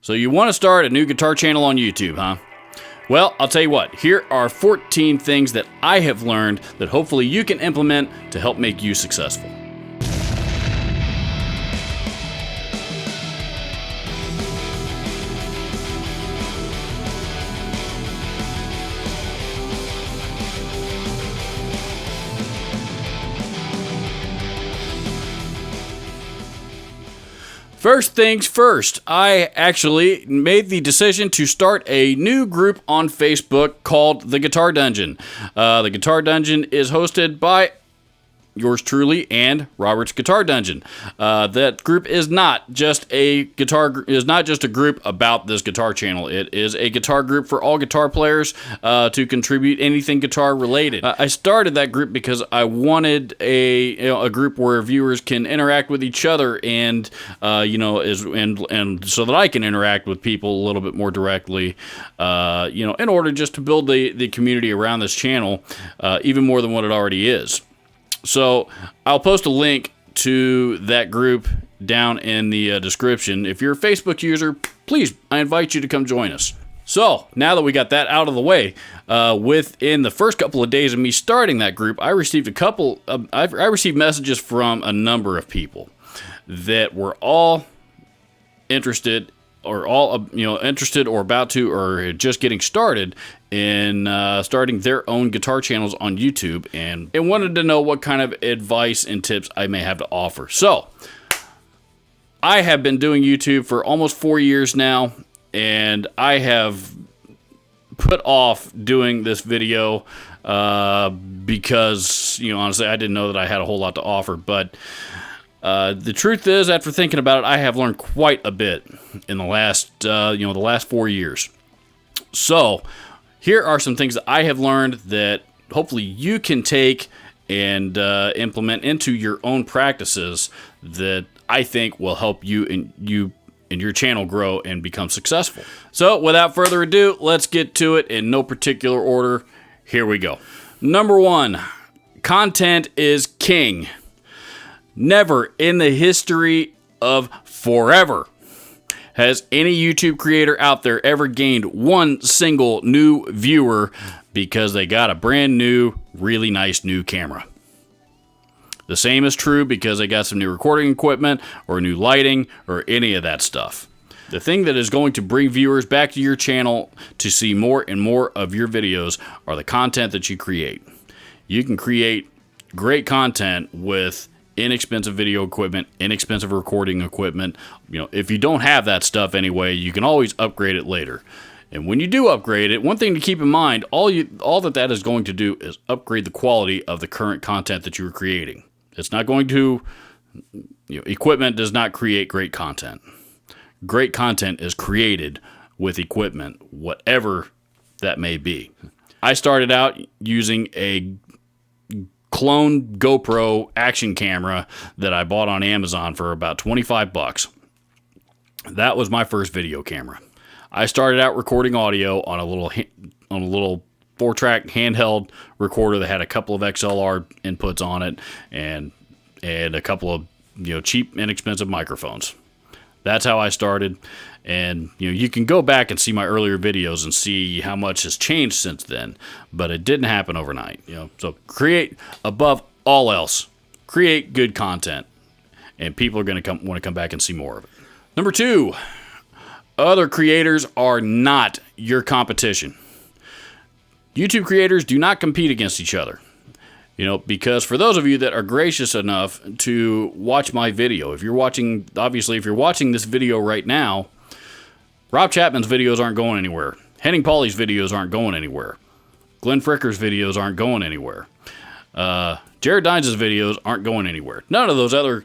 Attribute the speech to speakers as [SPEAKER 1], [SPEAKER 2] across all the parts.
[SPEAKER 1] So you want to start a new guitar channel on YouTube, huh? Well, I'll tell you what, here are 14 things that I have learned that hopefully you can implement to help make you successful. First things first, I actually made the decision to start a new group on Facebook called The Guitar Dungeon. The Guitar Dungeon is hosted by yours truly and Robert's Guitar Dungeon. That group is not just a group about this guitar channel. It is a guitar group for all guitar players to contribute anything guitar related. I started that group because I wanted a group where viewers can interact with each other and and so that I can interact with people a little bit more directly. In order just to build the community around this channel even more than what it already is. So I'll post a link to that group down in the description. If you're a Facebook user, please, I invite you to come join us. So now that we got that out of the way, within the first couple of days of me starting that group, I received I received messages from a number of people that were all interested or about to or just getting started in starting their own guitar channels on YouTube and wanted to know what kind of advice and tips I may have to offer. So I have been doing YouTube for almost 4 years now, and I have put off doing this video because, honestly, I didn't know that I had a whole lot to offer, but the truth is, after thinking about it, I have learned quite a bit in the last 4 years. So here are some things that I have learned that hopefully you can take and implement into your own practices that I think will help you and your channel grow and become successful. So without further ado, let's get to it in no particular order. Here we go. Number 1, content is king. Never in the history of forever has any YouTube creator out there ever gained one single new viewer because they got a brand new, really nice new camera. The same is true because they got some new recording equipment or new lighting or any of that stuff. The thing that is going to bring viewers back to your channel to see more and more of your videos are the content that you create. You can create great content with inexpensive video equipment, inexpensive recording equipment. If you don't have that stuff anyway, you can always upgrade it later. And when you do upgrade it, one thing to keep in mind, all that is going to do is upgrade the quality of the current content that you are creating. It's not going to, equipment does not create great content. Great content is created with equipment, whatever that may be. I started out using a clone GoPro action camera that I bought on Amazon for about $25. That was my first video camera. I started out recording audio on a little 4-track handheld recorder that had a couple of XLR inputs on it and a couple of cheap, inexpensive microphones. That's how I started. And you can go back and see my earlier videos and see how much has changed since then, but it didn't happen overnight. So create, above all else, create good content, and people are going to want to come back and see more of it. Number 2, other creators are not your competition. YouTube creators do not compete against each other. Because for those of you that are gracious enough to watch my video, if you're watching this video right now, Rob Chapman's videos aren't going anywhere. Henning Pauly's videos aren't going anywhere. Glenn Fricker's videos aren't going anywhere. Jared Dines' videos aren't going anywhere. None of those other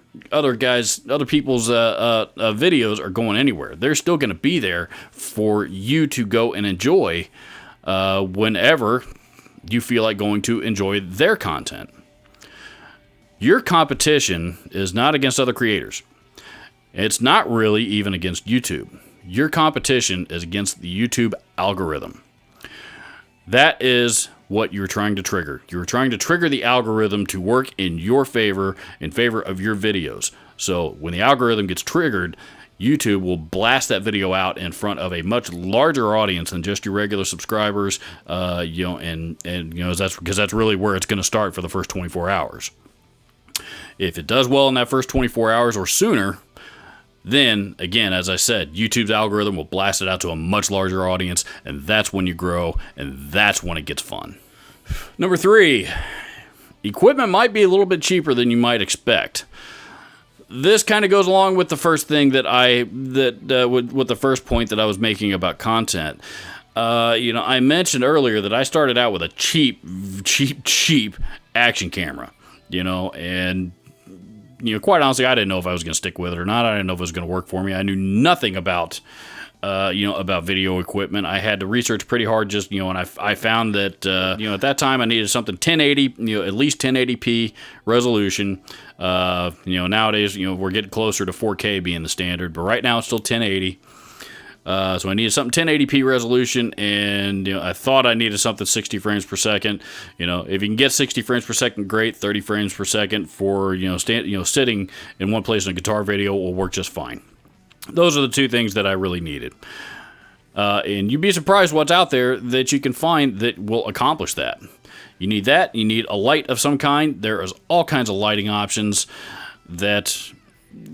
[SPEAKER 1] people's videos are going anywhere. They're still going to be there for you to go and enjoy whenever you feel like going to enjoy their content. Your competition is not against other creators. It's not really even against YouTube. Your competition is against the YouTube algorithm. That is what you're trying to trigger. You're trying to trigger the algorithm to work in your favor, in favor of your videos. So when the algorithm gets triggered, YouTube will blast that video out in front of a much larger audience than just your regular subscribers, and that's because that's really where it's going to start for the first 24 hours. If it does well in that first 24 hours or sooner, then, again, as I said, YouTube's algorithm will blast it out to a much larger audience, and that's when you grow, and that's when it gets fun. Number 3, equipment might be a little bit cheaper than you might expect. This kind of goes along with the first thing with the first point that I was making about content. I mentioned earlier that I started out with a cheap action camera, and quite honestly, I didn't know if I was going to stick with it or not. I didn't know if it was going to work for me. I knew nothing about video equipment. I had to research pretty hard and I found that, at that time I needed something 1080, at least 1080p resolution. Nowadays, we're getting closer to 4K being the standard, but right now it's still 1080. So I needed something 1080p resolution, and I thought I needed something 60 frames per second. If you can get 60 frames per second, great. 30 frames per second for sitting in one place in a guitar video will work just fine. Those are the two things that I really needed. And you'd be surprised what's out there that you can find that will accomplish that. You need that. You need a light of some kind. There is all kinds of lighting options that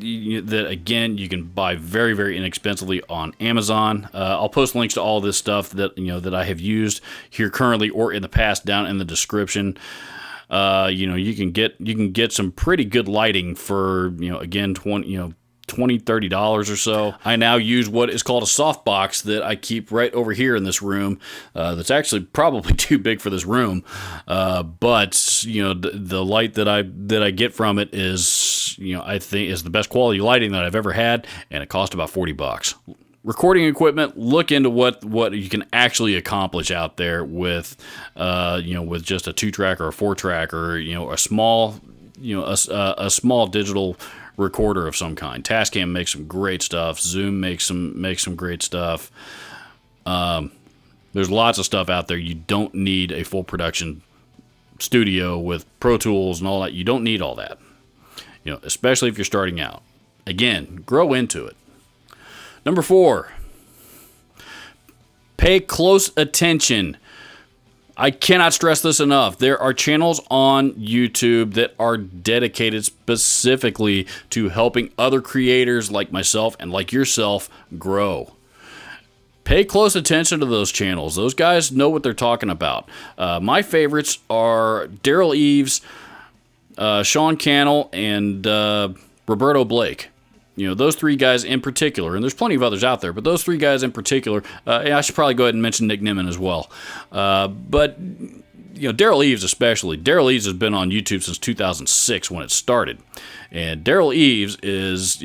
[SPEAKER 1] again, you can buy very, very inexpensively on Amazon. I'll post links to all this stuff that I have used here currently or in the past down in the description. You can get some pretty good lighting for, again, $20-$30 or so. I now use what is called a softbox that I keep right over here in this room. That's actually probably too big for this room, but the light that I get from it is I think is the best quality lighting that I've ever had, and it cost about $40. Recording equipment, look into what you can actually accomplish out there with with just a 2-track or a 4-track or a small a small digital recorder of some kind. Tascam makes some great stuff. Zoom makes some great stuff. There's lots of stuff out there. You don't need a full production studio with Pro Tools and all that. You don't need all that. Especially if you're starting out. Again, grow into it. Number 4, pay close attention. I cannot stress this enough. There are channels on YouTube that are dedicated specifically to helping other creators like myself and like yourself grow. Pay close attention to those channels. Those guys know what they're talking about. My favorites are Daryl Eves, Sean Cannell, and Roberto Blake. Those 3 guys in particular, and there's plenty of others out there, but those 3 guys in particular, I should probably go ahead and mention Nick Nimmin as well. But Daryl Eves especially. Daryl Eves has been on YouTube since 2006 when it started. And Daryl Eves is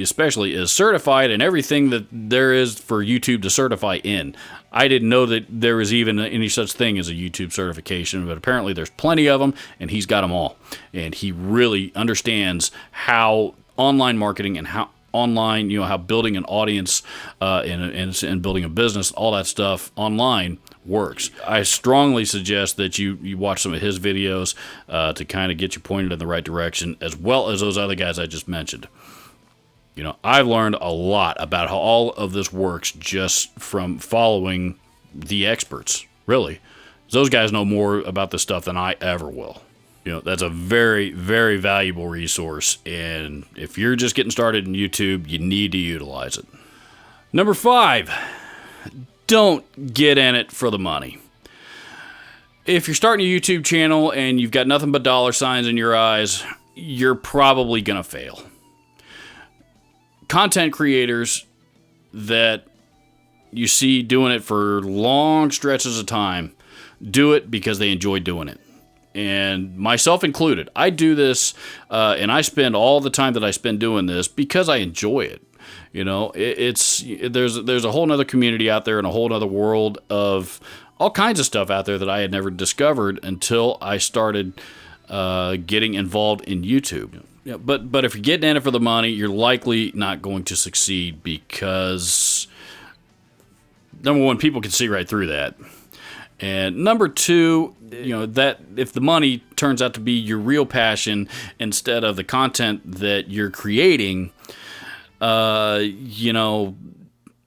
[SPEAKER 1] certified in everything that there is for YouTube to certify in. I didn't know that there was even any such thing as a YouTube certification, but apparently there's plenty of them, and he's got them all. And he really understands how online marketing and how online, how building an audience and building a business, all that stuff online works. I strongly suggest that you watch some of his videos to kind of get you pointed in the right direction, as well as those other guys I just mentioned. I've learned a lot about how all of this works just from following the experts, really. Those guys know more about this stuff than I ever will. That's a very, very valuable resource, and if you're just getting started in YouTube, you need to utilize it. Number 5, don't get in it for the money. If you're starting a YouTube channel and you've got nothing but dollar signs in your eyes, you're probably going to fail. Content creators that you see doing it for long stretches of time do it because they enjoy doing it. And myself included, I do this, and I spend all the time that I spend doing this because I enjoy it. There's a whole other community out there and a whole other world of all kinds of stuff out there that I had never discovered until I started getting involved in YouTube. But if you're getting in it for the money, you're likely not going to succeed because, number 1, people can see right through that. And number 2, that if the money turns out to be your real passion instead of the content that you're creating, You know,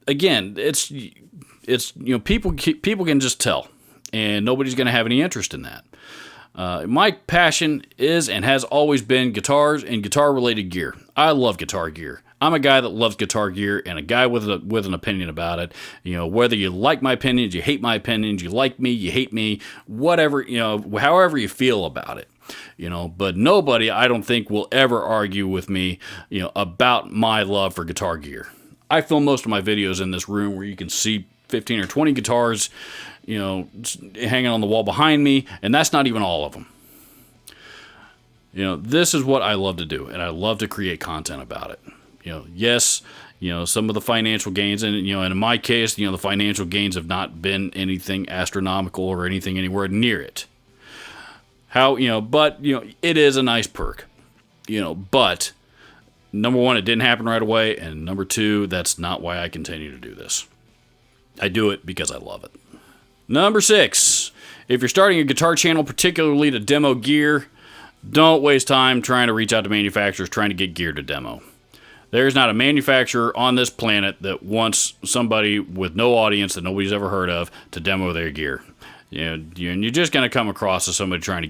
[SPEAKER 1] again, it's people can just tell, and nobody's going to have any interest in that. My passion is and has always been guitars and guitar-related gear. I love guitar gear. I'm a guy that loves guitar gear and a guy with an opinion about it. You know, whether you like my opinions, you hate my opinions, you like me, you hate me, whatever, you know, however you feel about it. You know, but nobody, I don't think, will ever argue with me, you know, about my love for guitar gear. I film most of my videos in this room where you can see 15 or 20 guitars, you know, hanging on the wall behind me, and that's not even all of them. You know, this is what I love to do, and I love to create content about it. You know, yes, you know, some of the financial gains, and, you know, and in my case, you know, the financial gains have not been anything astronomical or anything anywhere near it. But, you know, it is a nice perk, you know, but number one, it didn't happen right away, and number two, that's not why I continue to do this. I do it because I love it. Number 6, if you're starting a guitar channel, particularly to demo gear, don't waste time trying to reach out to manufacturers trying to get gear to demo. There's not a manufacturer on this planet that wants somebody with no audience that nobody's ever heard of to demo their gear. You know, and you're just going to come across as somebody trying to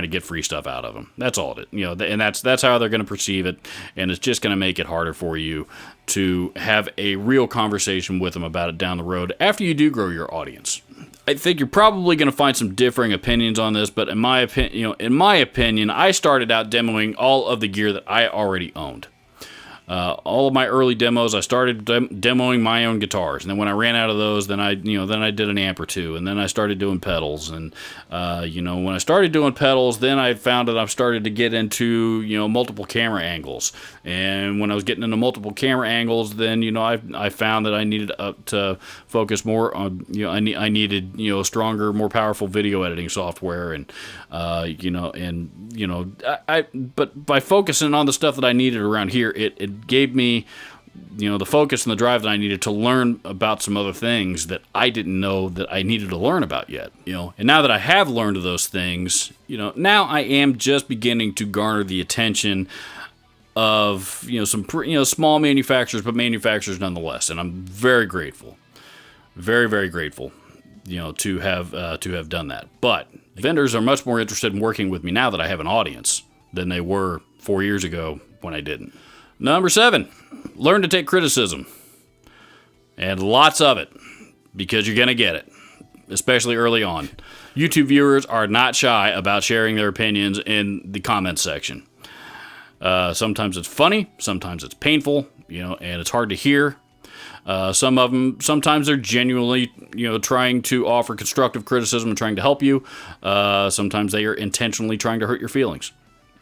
[SPEAKER 1] get free stuff out of them. That's all it. You know, and that's how they're going to perceive it, and it's just going to make it harder for you to have a real conversation with them about it down the road after you do grow your audience. I think you're probably going to find some differing opinions on this, but in my opinion, I started out demoing all of the gear that I already owned. All of my early demos, I started demoing my own guitars, and then when I ran out of those, then I did an amp or two, and then I started doing pedals, and when I started doing pedals, then I found that I've started to get into multiple camera angles, and when I was getting into multiple camera angles, then I found that I needed to focus more on I needed stronger, more powerful video editing software, and but by focusing on the stuff that I needed around here, it gave me the focus and the drive that I needed to learn about some other things that I didn't know that I needed to learn about yet. And now that I have learned those things, now I am just beginning to garner the attention of some small manufacturers, but manufacturers nonetheless, and I'm very grateful, very, very grateful to have done that. But vendors are much more interested in working with me now that I have an audience than they were 4 years ago when I didn't. Number 7, learn to take criticism. And lots of it, because you're going to get it, especially early on. YouTube viewers are not shy about sharing their opinions in the comments section. Sometimes it's funny, sometimes it's painful, and it's hard to hear. Some of them, sometimes they're genuinely, trying to offer constructive criticism and trying to help you. Sometimes they are intentionally trying to hurt your feelings.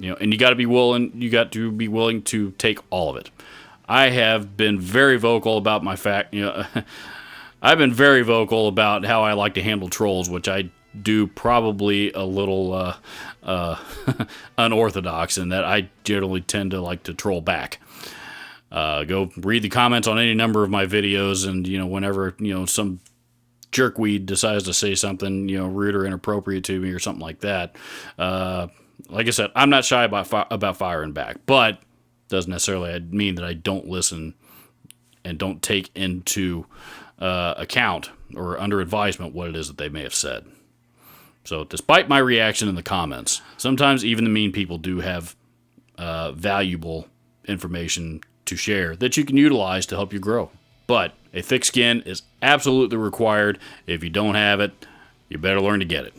[SPEAKER 1] And you got to be willing to take all of it. I have been very vocal about I've been very vocal about how I like to handle trolls, which I do probably a little unorthodox in that I generally tend to like to troll back. Go read the comments on any number of my videos, and whenever some jerkweed decides to say something rude or inappropriate to me or something like that. Like I said, I'm not shy about firing back, but doesn't necessarily mean that I don't listen and don't take into account or under advisement what it is that they may have said. So despite my reaction in the comments, sometimes even the mean people do have valuable information to share that you can utilize to help you grow. But a thick skin is absolutely required. If you don't have it, you better learn to get it.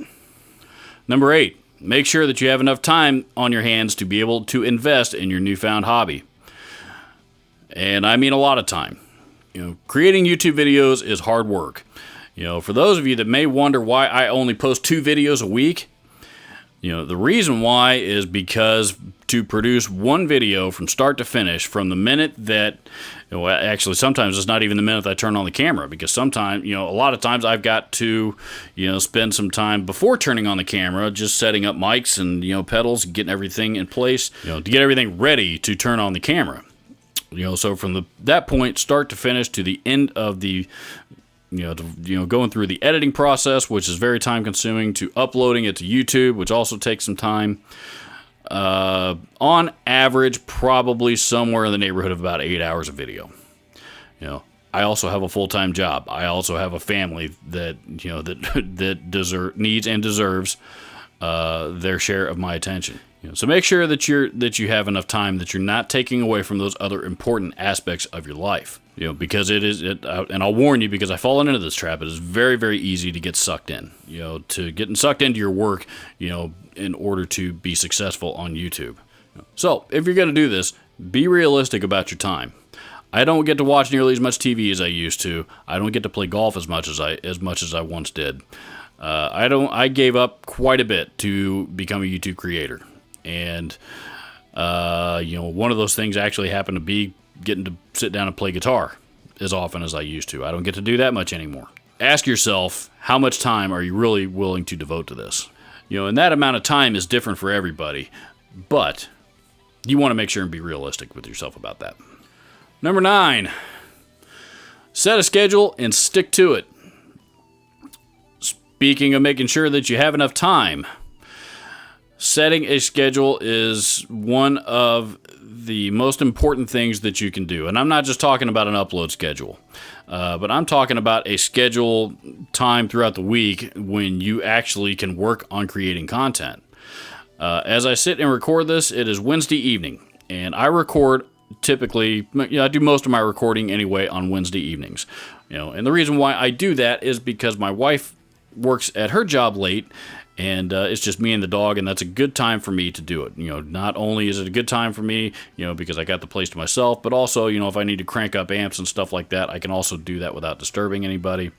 [SPEAKER 1] Number 8. Make sure that you have enough time on your hands to be able to invest in your newfound hobby. And I mean a lot of time. Creating YouTube videos is hard work. For those of you that may wonder why I only post 2 videos a week, the reason why is because to produce one video from start to finish, from the minute that, actually sometimes it's not even the minute I turn on the camera, because sometimes, a lot of times I've got to, spend some time before turning on the camera just setting up mics and, pedals, getting everything in place, to get everything ready to turn on the camera. So from that point, start to finish, to the end of the going through the editing process, which is very time consuming, to uploading it to YouTube, which also takes some time. on average, probably somewhere in the neighborhood of about 8 hours of video. You know, I also have a full-time job. I also have a family that, you know, that needs and deserves their share of my attention. You know, so make sure that you have enough time, that you're not taking away from those other important aspects of your life. You know, because and I'll warn you, because I've fallen into this trap. It is very, very easy to get sucked in. You know, to getting sucked into your work, you know, in order to be successful on YouTube. So if you're going to do this, be realistic about your time. I don't get to watch nearly as much TV as I used to. I don't get to play golf as much as I once did. I gave up quite a bit to become a YouTube creator, and you know, one of those things actually happened to be getting to sit down and play guitar as often as I used to. I don't get to do that much anymore. Ask yourself, how much time are you really willing to devote to this? You know, and that amount of time is different for everybody, but you want to make sure and be realistic with yourself about that. Number 9, set a schedule and stick to it. Speaking of making sure that you have enough time, setting a schedule is one of the most important things that you can do. And I'm not just talking about an upload schedule, but I'm talking about a schedule time throughout the week when you actually can work on creating content. As I sit and record this, it is Wednesday evening, and I record typically, you know, I do most of my recording anyway on Wednesday evenings. You know, and the reason why I do that is because my wife works at her job late, and it's just me and the dog, and that's a good time for me to do it. You know, not only is it a good time for me, you know, because I got the place to myself, but also, you know, if I need to crank up amps and stuff like that, I can also do that without disturbing anybody.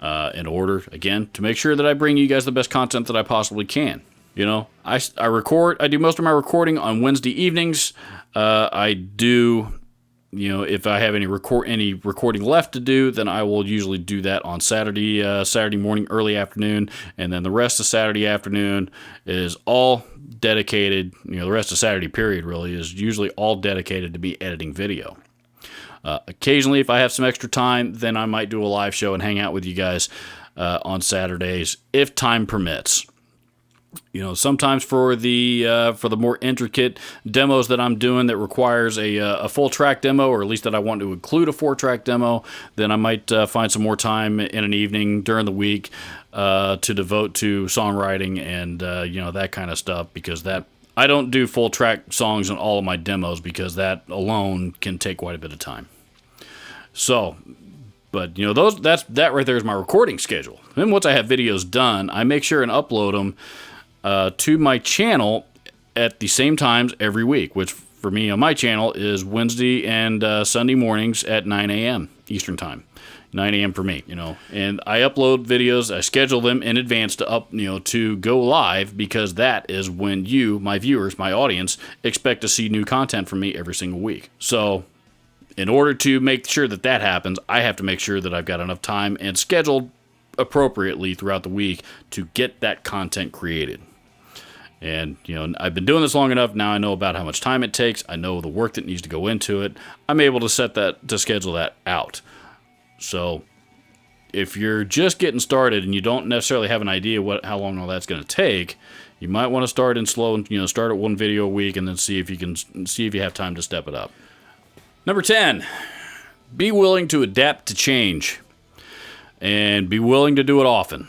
[SPEAKER 1] In order, again, to make sure that I bring you guys the best content that I possibly can. You know, I do most of my recording on Wednesday evenings. I do, you know, if I have any recording left to do, then I will usually do that on Saturday morning, early afternoon, and then the rest of Saturday afternoon is all dedicated. You know, the rest of Saturday period really is usually all dedicated to me editing video. Occasionally, if I have some extra time, then I might do a live show and hang out with you guys on Saturdays if time permits. You know, sometimes for the more intricate demos that I'm doing that requires a full track demo, or at least that I want to include a 4-track demo, then I might find some more time in an evening during the week to devote to songwriting and you know, that kind of stuff, because that I don't do full track songs on all of my demos, because that alone can take quite a bit of time. So, but you know, that right there is my recording schedule. Then once I have videos done, I make sure and upload them to my channel at the same times every week, which for me on my channel is Wednesday and Sunday mornings at 9 a.m. Eastern Time. 9 a.m. for me, you know, and I upload videos. I schedule them in advance to go live, because that is when you, my viewers, my audience, expect to see new content from me every single week. So in order to make sure that that happens, I have to make sure that I've got enough time and scheduled appropriately throughout the week to get that content created. And, you know, I've been doing this long enough now. I know about how much time it takes. I know the work that needs to go into it. I'm able to schedule that out. So if you're just getting started and you don't necessarily have an idea how long all that's going to take, you might want to start in slow and, you know, start at one video a week and then see if you have time to step it up. Number 10, be willing to adapt to change, and be willing to do it often.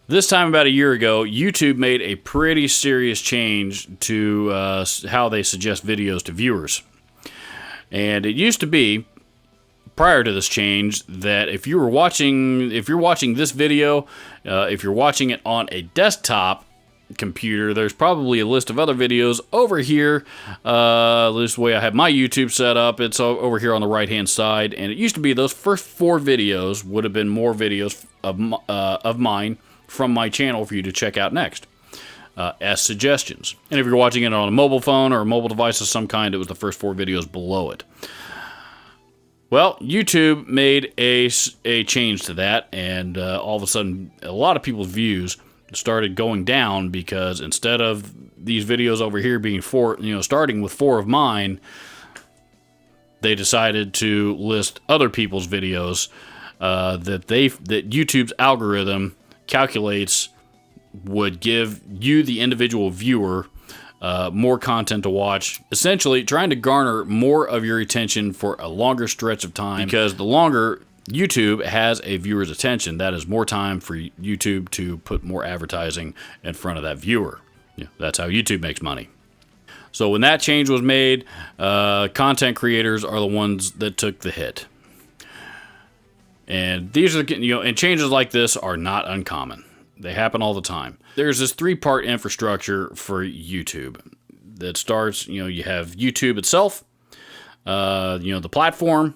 [SPEAKER 1] This time about a year ago, YouTube made a pretty serious change to how they suggest videos to viewers. And it used to be, prior to this change, that if you're watching this video, if you're watching it on a desktop computer, there's probably a list of other videos over here. This is the way I have my YouTube set up. It's over here on the right hand side, and it used to be those first 4 videos would have been more videos of mine from my channel for you to check out next as suggestions. And if you're watching it on a mobile phone or a mobile device of some kind, it was the first 4 videos below it. Well, YouTube made a change to that, and all of a sudden, a lot of people's views started going down, because instead of these videos over here being starting with 4 of mine, they decided to list other people's videos that YouTube's algorithm calculates would give you, the individual viewer, more content to watch, essentially trying to garner more of your attention for a longer stretch of time, because the longer YouTube has a viewer's attention, that is more time for YouTube to put more advertising in front of that viewer. That's how YouTube makes money. So when that change was made, content creators are the ones that took the hit. And these are, and changes like this are not uncommon. They happen all the time. There's this 3-part infrastructure for YouTube that starts, you have YouTube itself, the platform,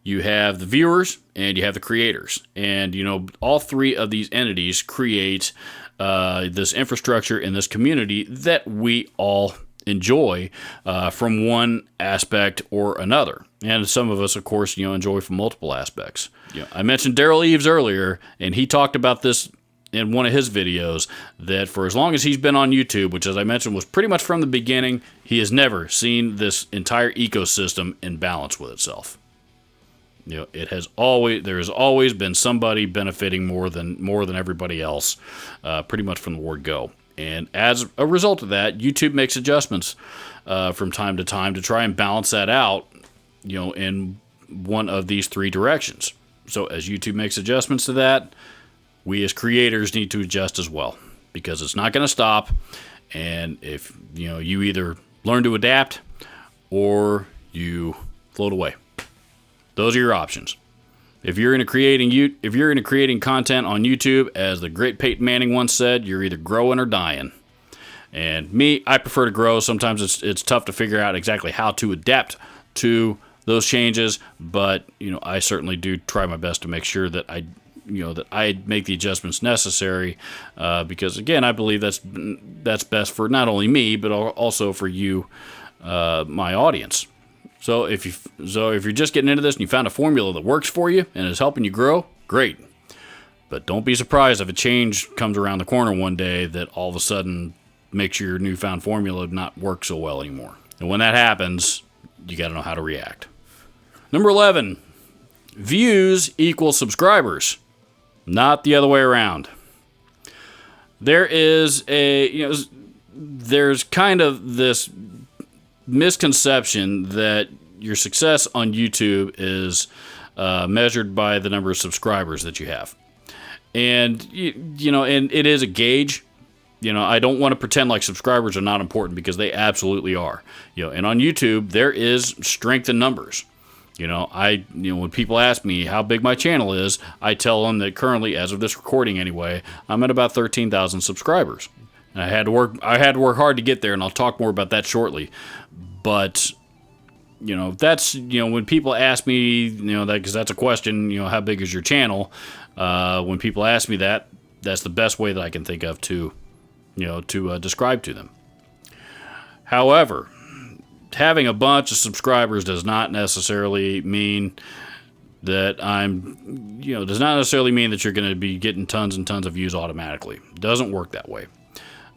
[SPEAKER 1] you have the viewers, and you have the creators. And, all 3 of these entities create this infrastructure in this community that we all enjoy from one aspect or another. And some of us, of course, enjoy from multiple aspects. I mentioned Daryl Eves earlier, and he talked about this in one of his videos, that for as long as he's been on YouTube, which, as I mentioned, was pretty much from the beginning, he has never seen this entire ecosystem in balance with itself. There has always been somebody benefiting more than everybody else, pretty much from the word go. And as a result of that, YouTube makes adjustments from time to time to try and balance that out, in one of these 3 directions. So as YouTube makes adjustments to that, we as creators need to adjust as well, because it's not going to stop. And if you either learn to adapt or you float away. Those are your options. If you're into creating content on YouTube, as the great Peyton Manning once said, you're either growing or dying. And me, I prefer to grow. Sometimes it's tough to figure out exactly how to adapt to those changes, but I certainly do try my best to make sure that I make the adjustments necessary, because again, I believe that's best for not only me but also for you, my audience. So if you're just getting into this and you found a formula that works for you and is helping you grow, great. But don't be surprised if a change comes around the corner one day that all of a sudden makes your newfound formula not work so well anymore. And when that happens, you got to know how to react. Number 11, views equal subscribers, not the other way around. There's kind of this misconception that your success on YouTube is measured by the number of subscribers that you have. And, and it is a gauge. I don't want to pretend like subscribers are not important, because they absolutely are. And on YouTube, there is strength in numbers. When people ask me how big my channel is, I tell them that currently, as of this recording anyway, I'm at about 13,000 subscribers. And I had to work hard to get there, and I'll talk more about that shortly. But, that's, when people ask me, that, because that's a question, how big is your channel? When people ask me that, that's the best way that I can think of to describe to them. However, having a bunch of subscribers does not necessarily mean that does not necessarily mean that you're going to be getting tons and tons of views automatically. It doesn't work that way.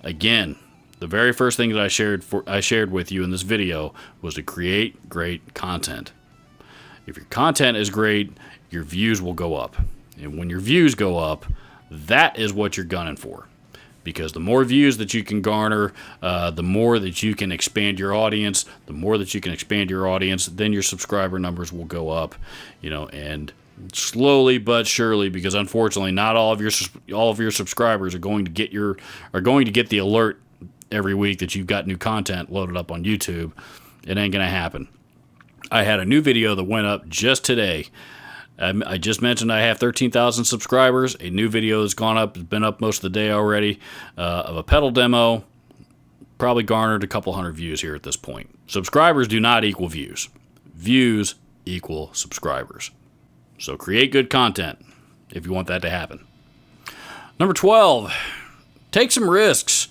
[SPEAKER 1] Again, the very first thing that I shared with you in this video was to create great content. If your content is great, your views will go up. And when your views go up, that is what you're gunning for. Because the more views that you can garner, the more that you can expand your audience. The more that you can expand your audience, then your subscriber numbers will go up. And slowly but surely, because unfortunately, not all of your subscribers are going to get the alert every week that you've got new content loaded up on YouTube. It ain't gonna happen. I had a new video that went up just today. I just mentioned I have 13,000 subscribers. A new video has gone up, has been up most of the day already, of a pedal demo. Probably garnered a couple hundred views here at this point. Subscribers do not equal views. Views equal subscribers. So create good content if you want that to happen. Number 12, take some risks.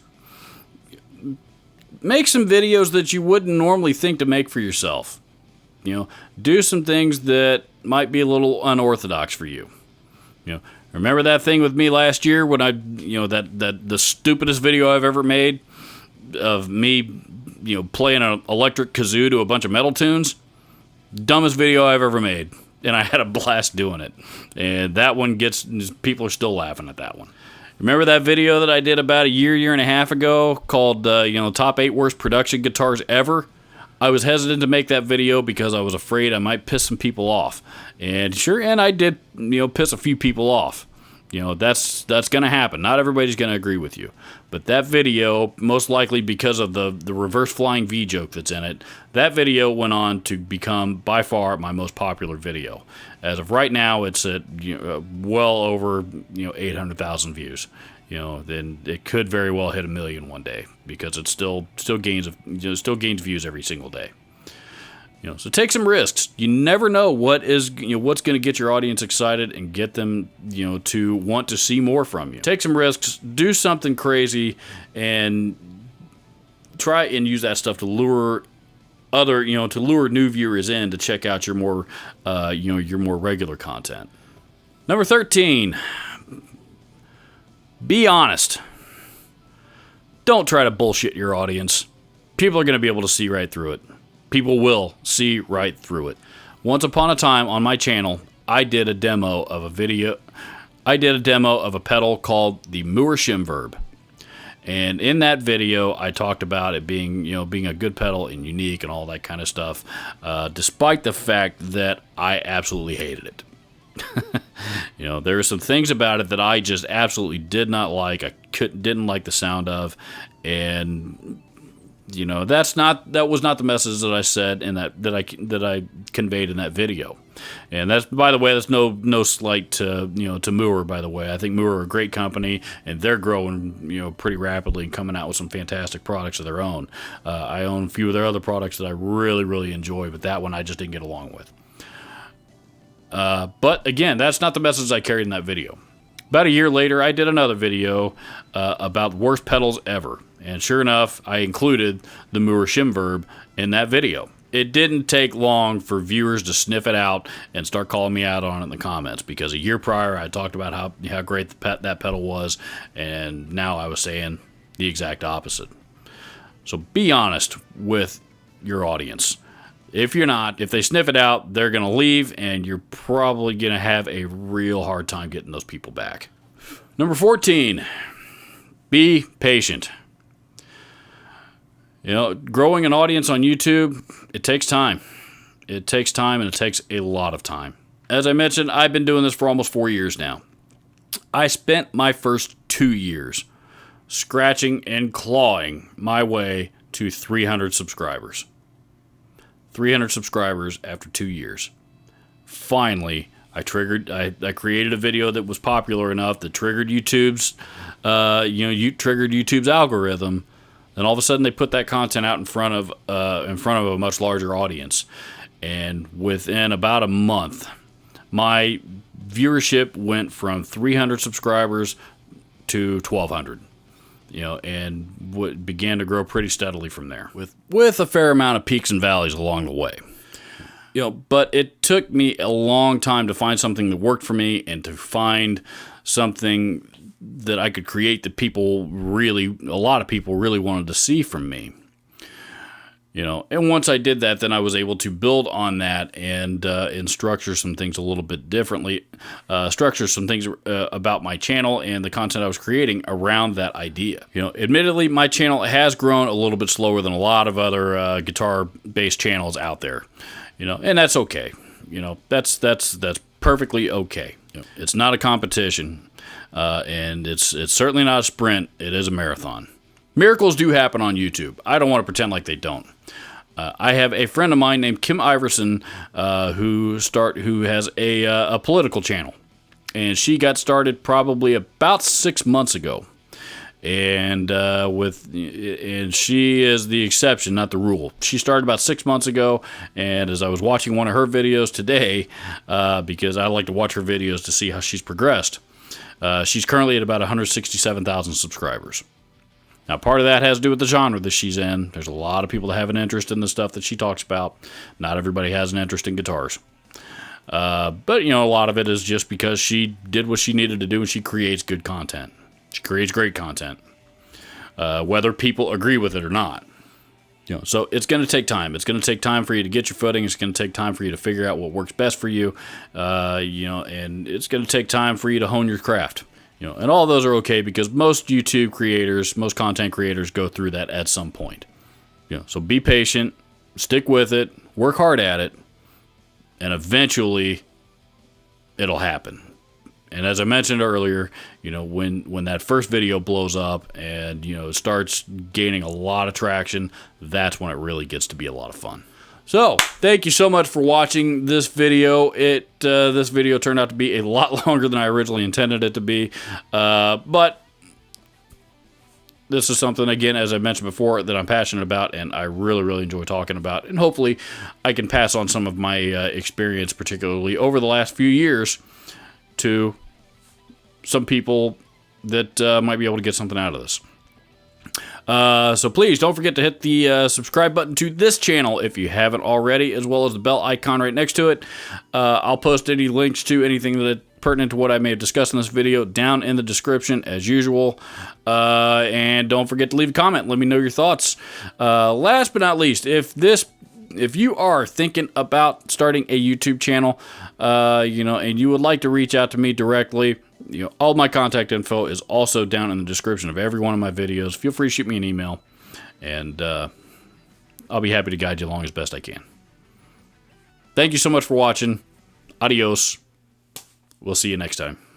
[SPEAKER 1] Make some videos that you wouldn't normally think to make for yourself. Do some things that might be a little unorthodox for you. Remember that thing with me last year when the stupidest video I've ever made of me, playing an electric kazoo to a bunch of metal tunes? Dumbest video I've ever made. And I had a blast doing it. And that one people are still laughing at that one. Remember that video that I did about a year and a half ago called, Top 8 Worst Production Guitars Ever? I was hesitant to make that video because I was afraid I might piss some people off. And I did, piss a few people off. That's going to happen. Not everybody's going to agree with you. But that video, most likely because of the reverse flying V joke that's in it, that video went on to become by far my most popular video. As of right now, it's at well over 800,000 views. Then it could very well hit 1 million one day because it still gains views every single day. So take some risks. You never know what's going to get your audience excited and get them, to want to see more from you. Take some risks, do something crazy, and try and use that stuff to lure new viewers in to check out your more regular content. Number 13, be honest. Don't try to bullshit your audience. People are going to be able to see right through it. People will see right through it. Once upon a time on my channel, I did a demo of a pedal called the Moor Shimverb. And in that video, I talked about it being a good pedal and unique and all that kind of stuff, despite the fact that I absolutely hated it. There were some things about it that I just absolutely did not like. I didn't like the sound of, and that was not the message that I said in that I conveyed in that video. And that's, by the way, that's no slight to Moor, by the way. I think Moor are a great company, and they're growing pretty rapidly and coming out with some fantastic products of their own. I own a few of their other products that I really, really enjoy, but that one I just didn't get along with. But again, that's not the message I carried in that video. About a year later, I did another video about worst pedals ever. And sure enough, I included the Moor Shimverb in that video. It didn't take long for viewers to sniff it out and start calling me out on it in the comments, because a year prior I talked about how great that pedal was, and now I was saying the exact opposite. So be honest with your audience. If you're not, if they sniff it out, they're going to leave, and you're probably going to have a real hard time getting those people back. Number 14, be patient. Growing an audience on YouTube, it takes time. It takes time, and it takes a lot of time. As I mentioned, I've been doing this for almost 4 years now. I spent my first 2 years scratching and clawing my way to 300 subscribers. 300 subscribers after 2 years. Finally, I created a video that was popular enough that triggered YouTube's algorithm. Then all of a sudden they put that content out in front of a much larger audience, and within about a month, my viewership went from 300 subscribers to 1,200. And began to grow pretty steadily from there, with a fair amount of peaks and valleys along the way. But it took me a long time to find something that worked for me, and to find something that I could create that a lot of people really wanted to see from me. And once I did that, then I was able to build on that and structure some things a little bit differently, structure some things about my channel and the content I was creating around that idea. Admittedly, my channel has grown a little bit slower than a lot of other guitar-based channels out there, and that's okay. That's perfectly okay. It's not a competition. And it's certainly not a sprint. It is a marathon. Miracles do happen on YouTube. I don't want to pretend like they don't. I have a friend of mine named Kim Iverson who has a political channel, and she got started probably about 6 months ago, and she is the exception, not the rule. She started about 6 months ago, and as I was watching one of her videos today, because I like to watch her videos to see how she's progressed. She's currently at about 167,000 subscribers. Now, part of that has to do with the genre that she's in. There's a lot of people that have an interest in the stuff that she talks about. Not everybody has an interest in guitars. But, a lot of it is just because she did what she needed to do, and she creates good content. She creates great content, whether people agree with it or not. So it's going to take time. It's going to take time for you to get your footing. It's going to take time for you to figure out what works best for you. And it's going to take time for you to hone your craft. And all those are okay because most YouTube creators, most content creators go through that at some point. So be patient, stick with it, work hard at it, and eventually it'll happen. And as I mentioned earlier, when that first video blows up and, it starts gaining a lot of traction, that's when it really gets to be a lot of fun. So, thank you so much for watching this video. This video turned out to be a lot longer than I originally intended it to be. But this is something, again, as I mentioned before, that I'm passionate about and I really, really enjoy talking about. And hopefully I can pass on some of my experience, particularly over the last few years, to some people that might be able to get something out of this. So please don't forget to hit the subscribe button to this channel if you haven't already, as well as the bell icon right next to it. I'll post any links to anything that pertinent to what I may have discussed in this video down in the description as usual. And don't forget to leave a comment. Let me know your thoughts. Last but not least, if you are thinking about starting a YouTube channel, and you would like to reach out to me directly, all my contact info is also down in the description of every one of my videos. Feel free to shoot me an email, and I'll be happy to guide you along as best I can. Thank you so much for watching. Adios. We'll see you next time.